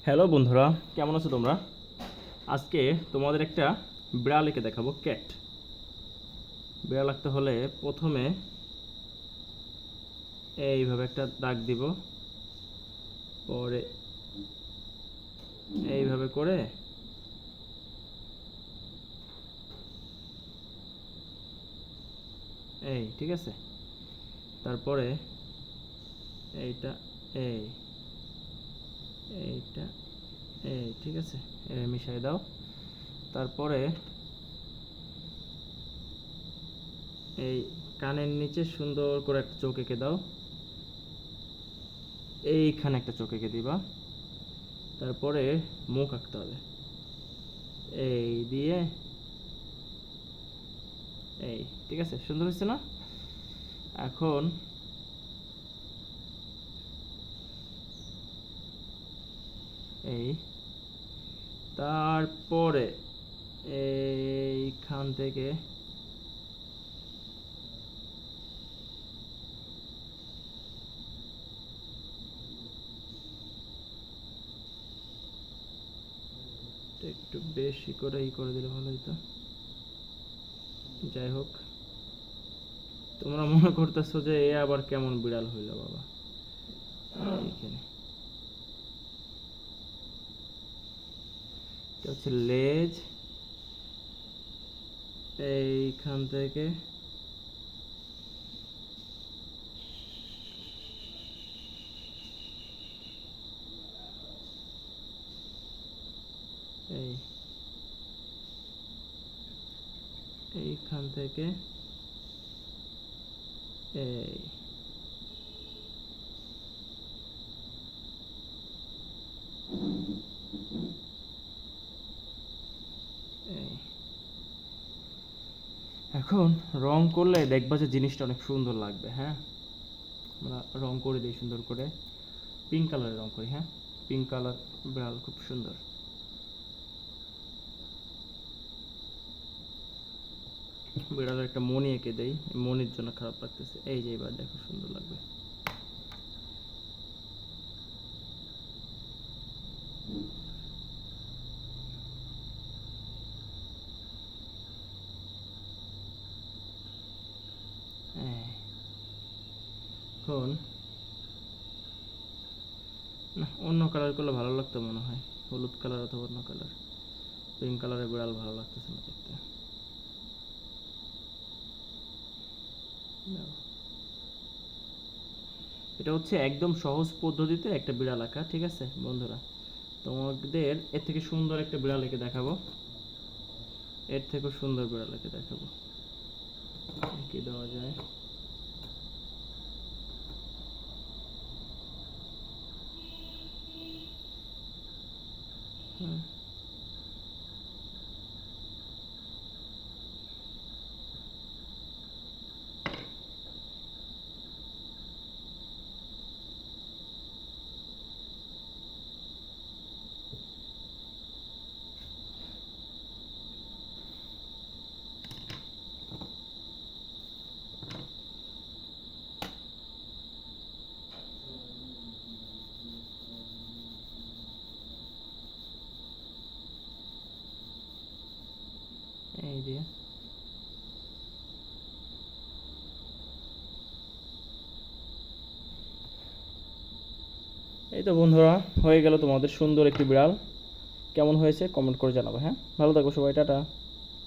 Hello বন্ধুরা, কেমন আছো তোমরা? আজকে তোমাদের একটা বিড়াল এঁকে দেখাবো, ক্যাট। বিড়াল আঁকতে হলে প্রথমে এইভাবে একটা দাগ দিব, পরে এইভাবে করে এই, ঠিক আছে। তারপরে এইটা, এই এইটা, এই, ঠিক আছে, মিশাই দাও। তারপরে এই কানের নিচে সুন্দর করে একটা চোখ এঁকে দাও, এইখানে একটা চোখ এঁকে দিবা। তারপরে মুখ আঁকতে হবে, এই দিয়ে, এই, ঠিক আছে, সুন্দর হয়েছে না? এখন এই, তারপরে এইখান থেকে একটু বেশি করে করে দিলে ভালো হতো। যাই হোক, তোমরা মনে করতেছো যে এ আবার কেমন বিড়াল হইল বাবা। এইখানে এটা হচ্ছে লেজ, এইখান থেকে এই, এইখান থেকে এই, এখন রং করলে দেখবা যে জিনিসটা অনেক সুন্দর লাগবে। হ্যাঁ, আমরা রং করে দিই সুন্দর করে, পিঙ্ক কালারের রং করি। হ্যাঁ, পিঙ্ক কালার বিড়াল খুব সুন্দর। বিড়ালের একটা মনি এঁকে দেই, মনির জন্য খারাপ লাগতেছে। এই যে এবার দেখো সুন্দর লাগবে। এখন না, অন্য কালার করলে ভালো লাগতো মনে হয়, হলুদ কালার অথবা অন্য কালার। পিঙ্ক কালারের বিড়াল ভালো লাগতেছে না দেখতে। এটা হচ্ছে একদম সহজ পদ্ধতিতে একটা বিড়াল আঁকা, ঠিক আছে বন্ধুরা? তোমাদের এর থেকে সুন্দর একটা বিড়াল এঁকে দেখাবো, এর থেকেও সুন্দর বিড়াল এঁকে দেখাবো। কি দেওয়া যায়? হ্যাঁ, এই দিয়ে এই তো বন্ধুরা, হয়ে গেল তোমাদের সুন্দর একটি বিড়াল। কেমন হয়েছে কমেন্ট করে জানাবো। হ্যাঁ, ভালো থাকো সবাই, টাটা।